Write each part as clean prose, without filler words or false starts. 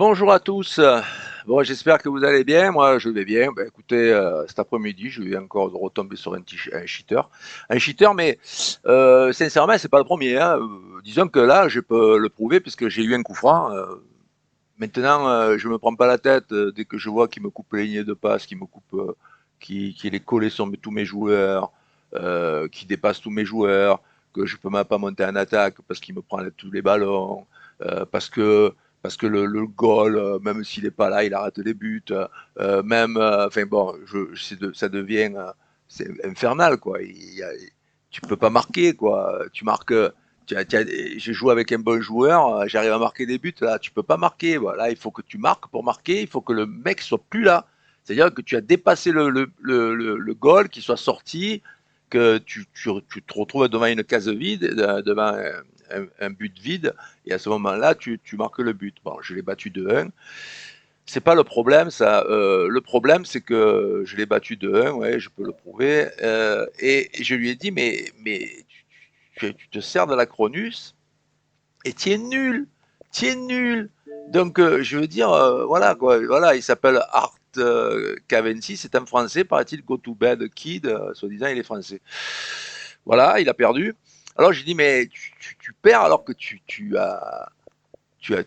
Bonjour à tous. Bon, j'espère que vous allez bien. Moi, je vais bien. Ben, écoutez, cet après-midi, je viens encore de retomber sur un cheater. Un cheater, mais sincèrement, c'est pas le premier, hein. Disons que là, je peux le prouver puisque j'ai eu un coup franc. Maintenant, je me prends pas la tête dès que je vois qu'il me coupe les lignes de passe, qu'il me coupe, qu'il est collé sur tous mes joueurs, qu'il dépasse tous mes joueurs, que je peux même pas monter en attaque parce qu'il me prend tous les ballons, parce que le goal, même s'il est pas là, il arrête les buts, même, enfin bon, ça devient, c'est infernal quoi. Tu peux pas marquer quoi. Tu marques. Je joue avec un bon joueur, j'arrive à marquer des buts, là, tu peux pas marquer. Voilà, il faut que tu marques pour marquer, il faut que le mec soit plus là. C'est-à-dire que tu as dépassé le goal, qu'il soit sorti, que tu te retrouves devant une case vide, devant un but vide, et à ce moment-là, tu marques le but. Bon, je l'ai battu 2-1. C'est pas le problème, ça. Le problème, c'est que je l'ai battu 2-1, ouais, je peux le prouver. Et je lui ai dit, mais tu te sers de la Cronus et tu es nul, tu es nul. Donc, je veux dire, voilà, quoi, voilà, il s'appelle Art Cavency, c'est un Français, paraît-il, Go to Bed Kid, soi-disant, il est français. Voilà, il a perdu. Alors, j'ai dit, mais tu perds alors que tu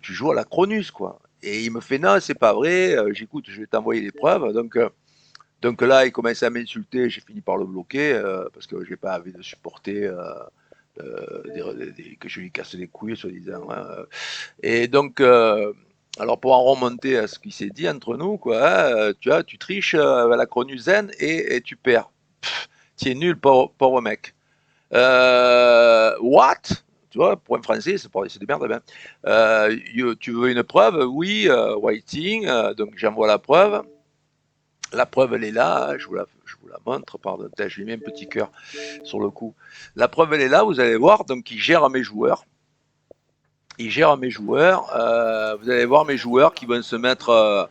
joues à la Cronus, quoi. Et il me fait, non, c'est pas vrai, j'écoute, je vais t'envoyer les preuves. Donc là, il commence à m'insulter, j'ai fini par le bloquer, parce que j'ai pas envie de supporter que je lui casse les couilles, soi-disant, hein. Et donc, alors pour en remonter à ce qui s'est dit entre nous, quoi, hein, tu vois, tu triches à la Cronusen et tu perds. Tu es nul, pauvre mec. What? Tu vois, pour un français, c'est des merdes. Ben. Tu veux une preuve? Oui, waiting. Donc j'envoie la preuve. La preuve, elle est là. Je vous la montre. Pardon, je lui mets un petit cœur sur le coup. La preuve, elle est là. Vous allez voir. Donc, il gère mes joueurs. Il gère mes joueurs. Vous allez voir mes joueurs qui vont se mettre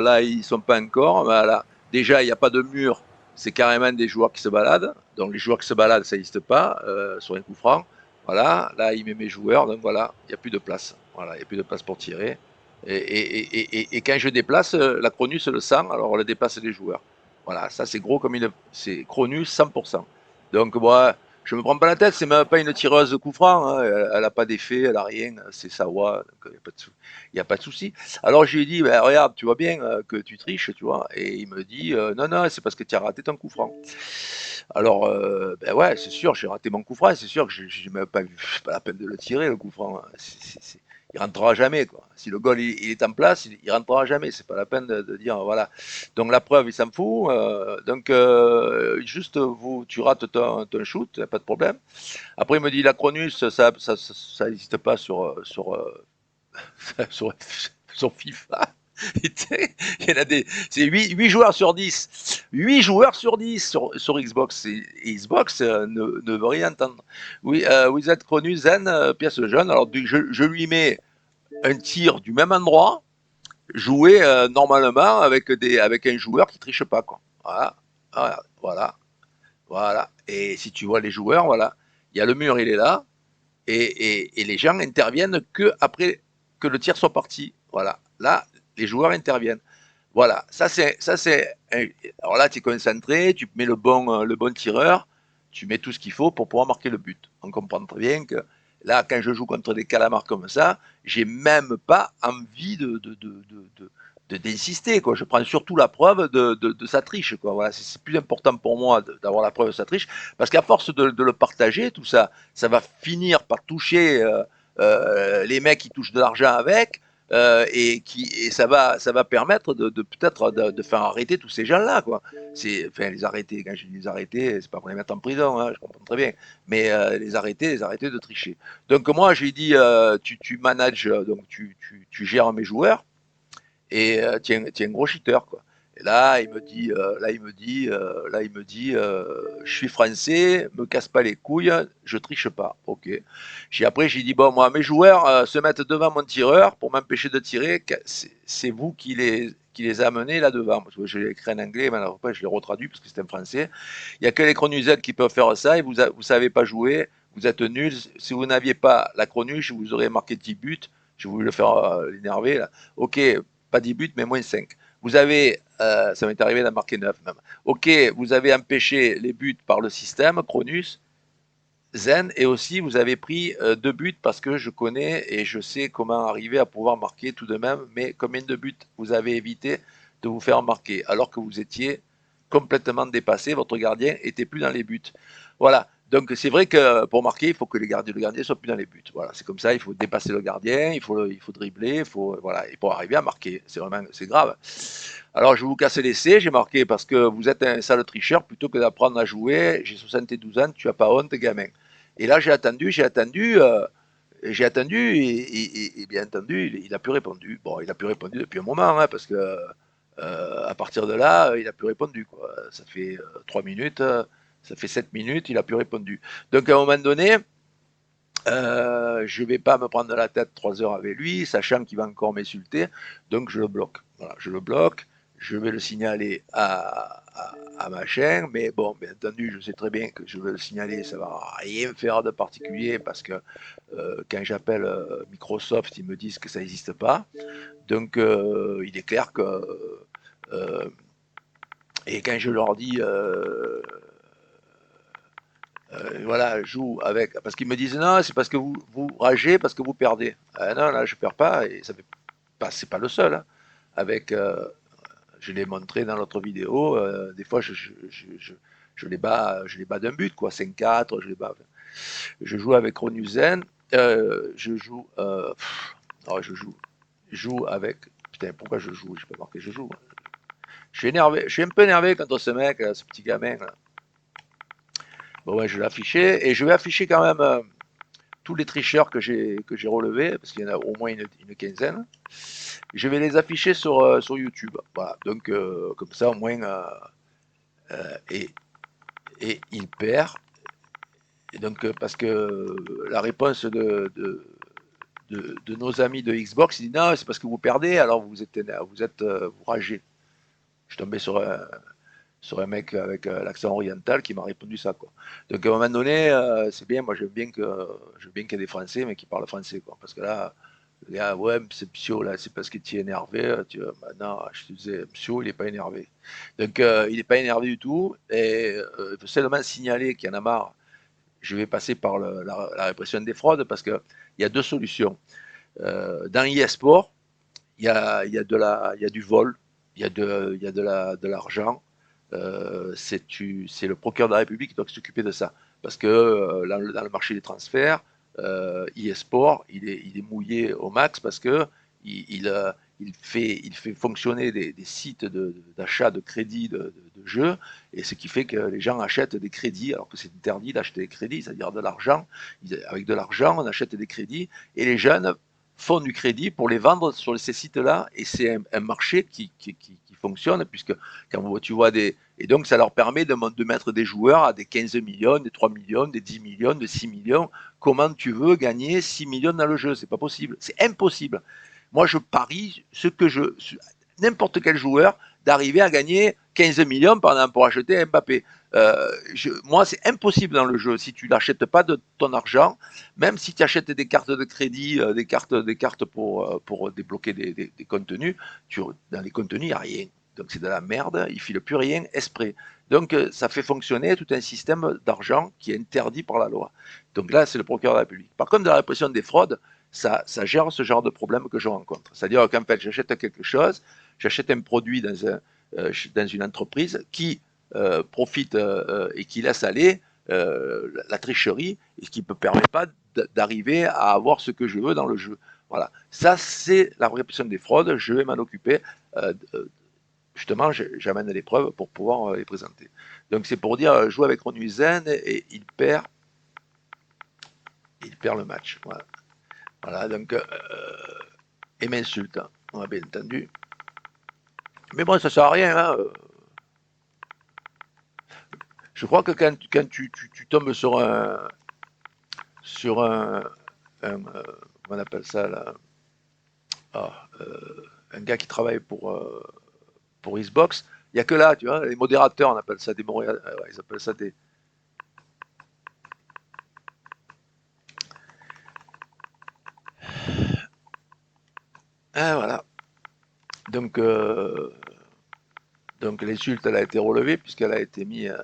là, ils sont pas encore. Voilà. Déjà, il n'y a pas de mur. C'est carrément des joueurs qui se baladent. Donc les joueurs qui se baladent, ça n'existe pas sur un coup franc. Voilà. Là, il met mes joueurs. Donc voilà, il n'y a plus de place. Voilà, il n'y a plus de place pour tirer. Et quand je déplace, la Cronus le sent, alors on le déplace les joueurs. Voilà, ça c'est gros comme c'est Cronus 100%. Donc moi, je me prends pas la tête, c'est même pas une tireuse de coup franc, hein. Elle a pas d'effet, elle a rien, c'est Sawa, donc il y a pas de souci. Alors je lui ai dit, ben, regarde, tu vois bien que tu triches, tu vois, et il me dit, non, non, c'est parce que tu as raté ton coup franc. Alors, ben ouais, c'est sûr, j'ai raté mon coup franc, c'est sûr que j'ai même pas vu, c'est pas la peine de le tirer, le coup franc, hein. Il rentrera jamais, quoi. Si le goal il est en place, il rentrera jamais. C'est pas la peine de dire voilà. Donc la preuve, il s'en fout. Donc juste vous, tu rates ton shoot, pas de problème. Après, il me dit la Cronus, ça n'existe pas sur, sur FIFA. Il y en a c'est 8 joueurs sur 10. 8 joueurs sur 10 sur Xbox. Et Xbox ne veut rien entendre. Oui, vous êtes connu Zen, pièce jaune. Alors, je lui mets un tir du même endroit, joué normalement avec un joueur qui triche pas, quoi. Voilà, voilà, voilà, voilà. Et si tu vois les joueurs, voilà, il y a le mur, il est là, et les gens interviennent que après que le tir soit parti. Voilà, là, les joueurs interviennent. Voilà, alors là, tu es concentré, tu mets le bon tireur, tu mets tout ce qu'il faut pour pouvoir marquer le but. On comprend très bien que là, quand je joue contre des calamars comme ça, j'ai même pas envie d'insister, quoi. Je prends surtout la preuve de sa triche, quoi. Voilà, c'est plus important pour moi d'avoir la preuve de sa triche, parce qu'à force de le partager, tout ça, ça va finir par toucher les mecs qui touchent de l'argent avec, et ça va permettre de peut-être de faire arrêter tous ces gens-là, quoi. Enfin, les arrêter. Quand je dis les arrêter, c'est pas pour les mettre en prison, hein, je comprends très bien, mais les arrêter de tricher. Donc moi, j'ai dit, tu manages, donc tu gères mes joueurs et tu es un gros cheater, quoi. Et là, il me dit, je suis français, me casse pas les couilles, je triche pas. Ok. Après, j'ai dit, bon, moi, mes joueurs se mettent devant mon tireur pour m'empêcher de tirer. C'est vous qui les amenez là devant. Parce que je l'ai écrit en anglais, mais alors après, je l'ai retraduit parce que c'est en français. Il n'y a que les Cronusettes qui peuvent faire ça et vous savez pas jouer, vous êtes nuls. Si vous n'aviez pas la Cronuche, vous auriez marqué 10 buts. J'ai voulu le faire l'énerver, là. Ok, pas 10 buts, mais moins 5. Vous avez, ça m'est arrivé d'en marquer 9 même. Ok, vous avez empêché les buts par le système, Cronus, Zen, et aussi vous avez pris 2 buts parce que je connais et je sais comment arriver à pouvoir marquer tout de même, mais combien de buts vous avez évité de vous faire marquer alors que vous étiez complètement dépassé, votre gardien était plus dans les buts. Voilà. Donc c'est vrai que pour marquer, il faut que le gardien soit plus dans les buts. Voilà, c'est comme ça, il faut dépasser le gardien, il faut dribbler, il faut voilà, et pour arriver à marquer, c'est grave. Alors je vous casse l'essai, j'ai marqué parce que vous êtes un sale tricheur plutôt que d'apprendre à jouer. J'ai 72 ans, tu as pas honte, gamin. Et là j'ai attendu et bien entendu, il a plus répondu. Bon, il a plus répondu depuis un moment, hein, parce que à partir de là, il a plus répondu. Quoi. Ça fait 3 minutes, ça fait 7 minutes, il a plus répondu. Donc à un moment donné, je vais pas me prendre la tête 3 heures avec lui, sachant qu'il va encore m'insulter, donc je le bloque. Voilà, je le bloque, je vais le signaler à machin, mais bon, bien entendu, je sais très bien que je vais le signaler, ça va rien faire de particulier parce que quand j'appelle Microsoft, ils me disent que ça n'existe pas. Donc il est clair que et quand je leur dis voilà, joue avec. Parce qu'ils me disent non, c'est parce que vous ragez, parce que vous perdez. Non, là, je perds pas, et ça fait pas, c'est pas le seul. Hein. Avec, je l'ai montré dans l'autre vidéo, des fois, je les bats d'un but, quoi, 5-4, je les bats. Je joue avec Ronuzen, je joue, non, je joue avec, putain, pourquoi je joue? Je peux marquer, je joue. Je suis énervé, je suis un peu énervé contre ce mec, ce petit gamin, là. Bon, ouais, je l'ai affiché, et je vais afficher quand même tous les tricheurs que j'ai relevés, parce qu'il y en a au moins une quinzaine, je vais les afficher sur YouTube. Voilà, donc comme ça au moins, et, et il perd. Et donc parce que la réponse de nos amis de Xbox, il dit non, c'est parce que vous perdez, alors vous ragez. Je suis tombé sur un mec avec l'accent oriental qui m'a répondu ça, quoi. Donc à un moment donné, c'est bien, moi je veux bien qu'il y ait des Français, mais qui parlent français, quoi. Parce que là, le gars, ouais, c'est Psio, là, c'est parce que tu es énervé. Non, je te disais, Psio, il n'est pas énervé. Donc il n'est pas énervé du tout, et il faut seulement signaler qu'il y en a marre. Je vais passer par la répression des fraudes, parce qu'il y a deux solutions. Dans eSport, il y a du vol, il y a de l'argent. C'est le procureur de la République qui doit s'occuper de ça. Parce que dans le marché des transferts, eSport, il est mouillé au max parce que il fait fonctionner des sites d'achat de crédits de jeux, et ce qui fait que les gens achètent des crédits, alors que c'est interdit d'acheter des crédits, c'est-à-dire de l'argent. Avec de l'argent, on achète des crédits, et les jeunes font du crédit pour les vendre sur ces sites-là, et c'est un marché qui fonctionne, puisque quand tu vois des... Et donc ça leur permet de mettre des joueurs à des 15 millions, des 3 millions, des 10 millions, des 6 millions. Comment tu veux gagner 6 millions dans le jeu? C'est pas possible, c'est impossible. Moi je parie n'importe quel joueur d'arriver à gagner 15 millions par exemple pour acheter Mbappé. Moi, c'est impossible dans le jeu. Si tu n'achètes pas de ton argent, même si tu achètes des cartes de crédit, des cartes pour débloquer des contenus, dans les contenus, il n'y a rien. Donc c'est de la merde, il ne file plus rien exprès. Donc ça fait fonctionner tout un système d'argent qui est interdit par la loi. Donc là, c'est le procureur de la République. Par contre, de la répression des fraudes, ça gère ce genre de problème que je rencontre. C'est-à-dire qu'en fait, j'achète quelque chose, j'achète un produit dans une entreprise qui profite et qui laisse aller la tricherie, et qui ne me permet pas d'arriver à avoir ce que je veux dans le jeu. Voilà. Ça, c'est la répression des fraudes. Je vais m'en occuper. Euh, Justement, j'amène les preuves pour pouvoir les présenter. Donc, c'est pour dire, joue avec Ronuizen, et il perd le match. Voilà. Voilà, donc, et m'insulte, hein, on a bien entendu. Mais bon, ça sert à rien. Hein. Je crois que quand tu tombes sur on appelle ça là, ah, un gars qui travaille pour Xbox, il n'y a que là, tu vois, les modérateurs, on appelle ça des modérateurs, ils appellent ça des... Ah, voilà. Donc, euh, donc l'insulte, elle a été relevée puisqu'elle a été mise.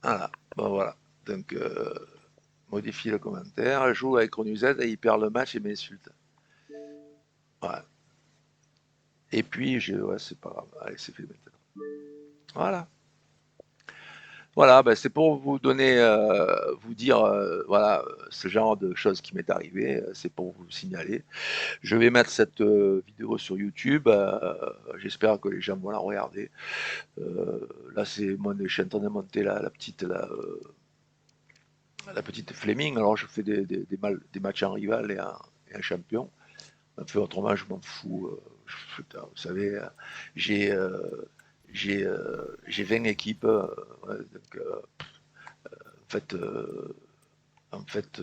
Voilà. Bon, voilà. Donc, modifie le commentaire. Joue avec Ronuzet et il perd le match et m'insulte. Voilà. Et puis, ouais, c'est pas grave. Allez, c'est fait maintenant. Voilà. Voilà, ben c'est pour vous donner, vous dire, voilà, ce genre de choses qui m'est arrivé, c'est pour vous signaler. Je vais mettre cette vidéo sur YouTube. J'espère que les gens vont la regarder. Là, c'est moi, je suis en train de monter la petite Fleming. Alors, je fais des matchs en rival et en champion. Fait, autrement, je m'en fous. Putain, vous savez, j'ai 20 équipes. Ouais, donc, en fait,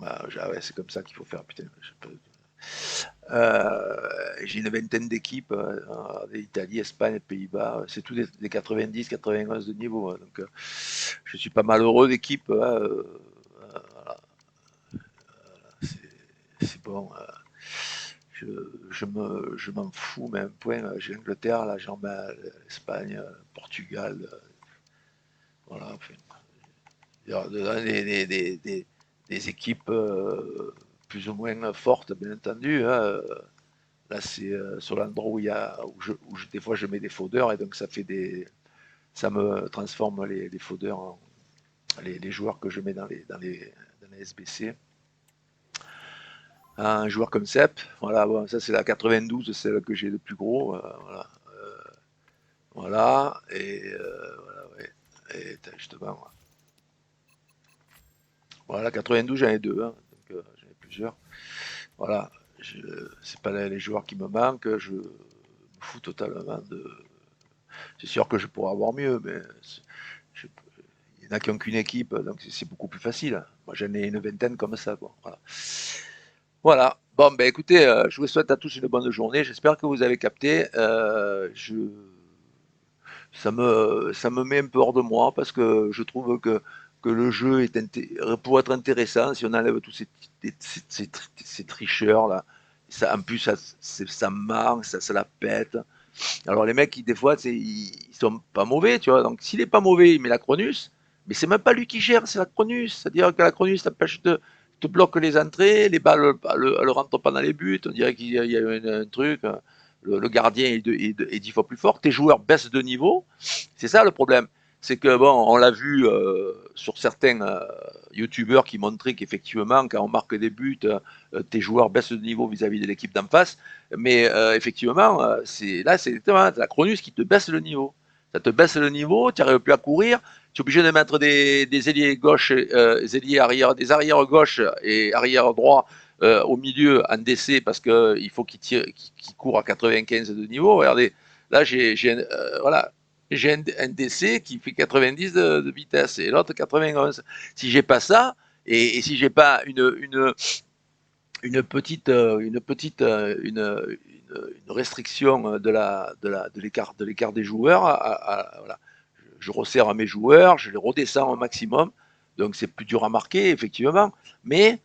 ouais, c'est comme ça qu'il faut faire. Putain, j'ai une vingtaine d'équipes, Italie, Espagne, Pays-Bas, c'est tous des 90, 91 de niveau, hein, donc je suis pas malheureux d'équipe, hein, voilà, c'est bon. Je, je m'en fous, mais un point, j'ai l'Angleterre, là, j'en mets l'Espagne, Portugal, voilà, enfin, des équipes plus ou moins fortes, bien entendu. Hein. Là, c'est sur l'endroit des fois je mets des faudeurs et donc ça me transforme les faudeurs les joueurs que je mets dans les SBC. Un joueur comme Sepp, voilà, bon, ça c'est la 92, c'est celle que j'ai le plus gros, voilà, voilà, et voilà, ouais, et justement, voilà, 92 j'en ai deux, hein, donc j'en ai plusieurs, voilà, c'est pas les joueurs qui me manquent, je me fous totalement de. C'est sûr que je pourrais avoir mieux, mais je, il y en a qui n'ont qu'une équipe, donc c'est beaucoup plus facile. Moi, j'en ai une vingtaine comme ça, quoi. Voilà. Voilà. Bon, ben écoutez, je vous souhaite à tous une bonne journée. J'espère que vous avez capté. Ça me met un peu hors de moi parce que je trouve que le jeu pour être intéressant, si on enlève tous ces tricheurs là, ça, en plus ça marque, ça la pète. Alors les mecs, des fois, ils sont pas mauvais, tu vois. Donc s'il est pas mauvais, il met la Cronus, mais c'est même pas lui qui gère, c'est la Cronus. C'est-à-dire que la Cronus te bloque les entrées, les balles ne rentrent pas dans les buts, on dirait qu'il y a un truc. Le gardien est 10 fois plus fort, tes joueurs baissent de niveau. C'est ça le problème. C'est que, bon, on l'a vu sur certains youtubeurs qui montraient qu'effectivement, quand on marque des buts, tes joueurs baissent de niveau vis-à-vis de l'équipe d'en face. Mais effectivement, c'est la Cronus qui te baisse le niveau. Ça te baisse le niveau, tu n'arrives plus à courir, tu es obligé de mettre des ailiers gauche, des ailiers arrière, des arrières gauche et arrière droit au milieu en DC parce qu'il faut qu'il court à 95 de niveau. Regardez, là voilà, j'ai un DC qui fait 90 de vitesse et l'autre 91. Si j'ai pas ça, et si j'ai pas une restriction de l'écart des joueurs. Voilà. Je resserre à mes joueurs, je les redescends au maximum. Donc c'est plus dur à marquer, effectivement. Mais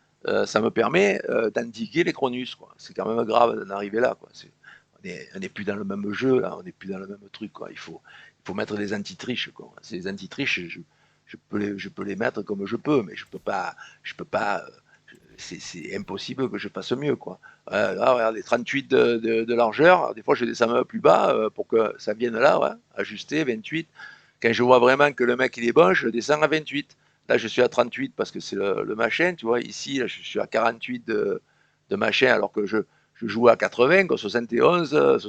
ça me permet d'endiguer les Cronus. C'est quand même grave d'en arriver là. On n'est plus dans le même jeu, là. On n'est plus dans le même truc. Il faut mettre des anti-triches. Ces anti-triches, je peux les mettre comme je peux, mais je peux pas c'est impossible que je fasse mieux, quoi. Là, regarde, les 38 de largeur, des fois je descends un peu plus bas pour que ça vienne là, ouais, ajuster, 28. Quand je vois vraiment que le mec il est bon, je descends à 28. Là, je suis à 38 parce que c'est le machin, tu vois. Ici, là, je suis à 48 de machin alors que je joue à 80, quoi, 71,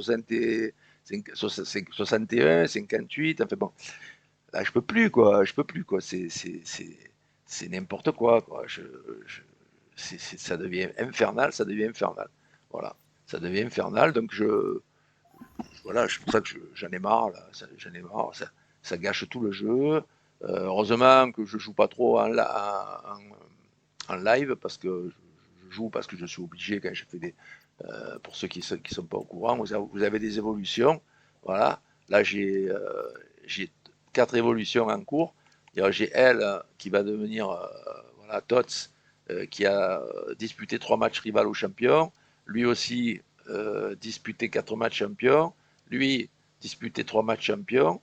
61, 58. Enfin bon, là, je peux plus, quoi. Je peux plus, quoi. C'est n'importe quoi. Je, ça devient infernal, ça devient infernal. Voilà, ça devient infernal. Donc voilà, c'est pour ça que j'en ai marre. Là, j'en ai marre. Ça gâche tout le jeu. Heureusement que je joue pas trop en live parce que je joue parce que je suis obligé quand je fais pour ceux qui sont pas au courant, vous avez des évolutions. Voilà. Là, j'ai 4 évolutions en cours. J'ai elle qui va devenir voilà, Tots, qui a disputé 3 matchs rival au champion. Lui aussi disputé 4 matchs champion. Lui disputé 3 matchs champion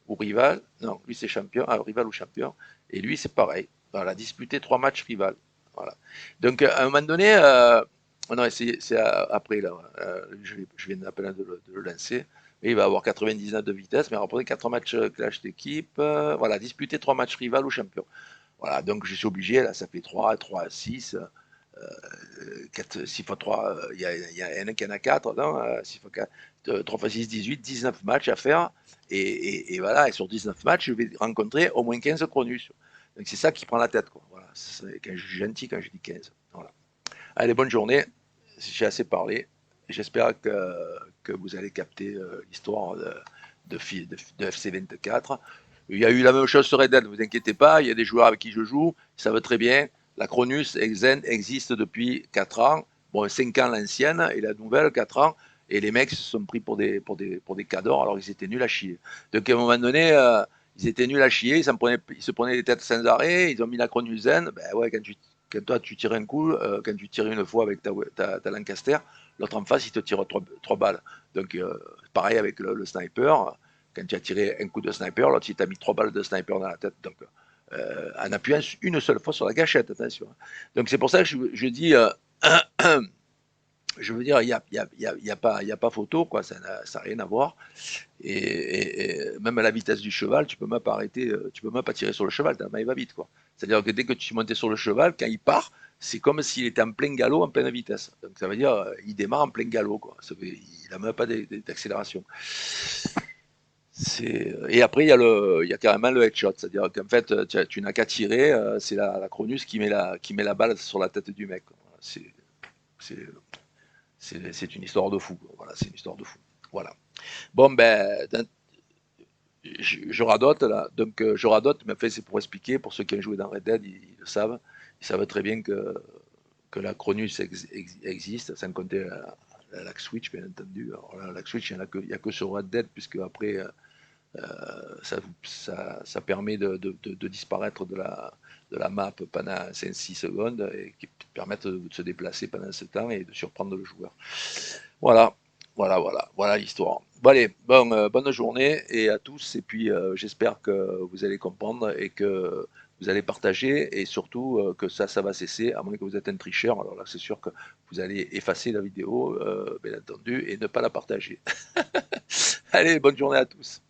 ou rival. Non, lui c'est champion, rival ou champion. Et lui c'est pareil. Voilà, disputé 3 matchs rival. Voilà. Donc à un moment donné, non, c'est après là. Je viens à peine de le lancer. Et il va avoir 99 de vitesse, mais remporter 4 matchs clash d'équipe. Voilà, disputer 3 matchs rival ou champion. Voilà, donc je suis obligé, là, ça fait 3, 3 à 6, 4, 6 fois 3, il y a un qui en a 4, non 6 fois 4, 3 fois 6, 18, 19 matchs à faire. Et voilà, et sur 19 matchs, je vais rencontrer au moins 15 Cronus. Donc c'est ça qui prend la tête, quoi. Voilà, quand je suis gentil quand je dis 15. Voilà. Allez, bonne journée. J'ai assez parlé. J'espère que vous allez capter l'histoire de FC24. Il y a eu la même chose sur Red Dead, ne vous inquiétez pas. Il y a des joueurs avec qui je joue, ça va très bien. La Cronus Exen existe depuis 4 ans. Bon, 5 ans l'ancienne et la nouvelle 4 ans. Et les mecs se sont pris pour des cadors alors ils étaient nuls à chier. Donc à un moment donné, ils étaient nuls à chier, ils se prenaient les têtes sans arrêt, ils ont mis la Cronus Zen. Ben ouais, quand toi tu tires un coup, quand tu tires une fois avec ta Lancaster, l'autre en face il te tire 3 balles. Donc pareil avec le sniper, quand tu as tiré un coup de sniper, l'autre il t'a mis 3 balles de sniper dans la tête. Donc en appuyant une seule fois sur la gâchette, attention. Donc c'est pour ça que je dis, je veux dire, il y a pas photo, quoi, ça n'a rien à voir. Et même à la vitesse du cheval, tu peux même pas arrêter, tu peux même pas tirer sur le cheval, tellement il va vite, quoi. C'est-à-dire que dès que tu montes sur le cheval, quand il part, c'est comme s'il était en plein galop, en pleine vitesse. Donc ça veut dire, il démarre en plein galop, quoi. Il n'a même pas d'accélération. Et après, il y a carrément le headshot, c'est-à-dire qu'en fait, tu n'as qu'à tirer, c'est la Cronus qui met la balle sur la tête du mec. Voilà, c'est, c'est une histoire de fou. Voilà, c'est une histoire de fou. Voilà. Bon, ben, je radote là, donc je radote, mais en fait c'est pour expliquer, pour ceux qui ont joué dans Red Dead, ils le savent, ils savent très bien que la Cronus existe, sans compter la Lac Switch bien entendu. Alors là, la Lac Switch, il n'y a que sur Red Dead, puisque après ça permet de disparaître de la map pendant 5-6 secondes et qui permettent de se déplacer pendant ce temps et de surprendre le joueur. Voilà, voilà l'histoire. Bon allez, bonne journée et à tous et puis j'espère que vous allez comprendre et que vous allez partager et surtout que ça va cesser à moins que vous êtes un tricheur. Alors là c'est sûr que vous allez effacer la vidéo bien entendu et ne pas la partager. Allez, bonne journée à tous.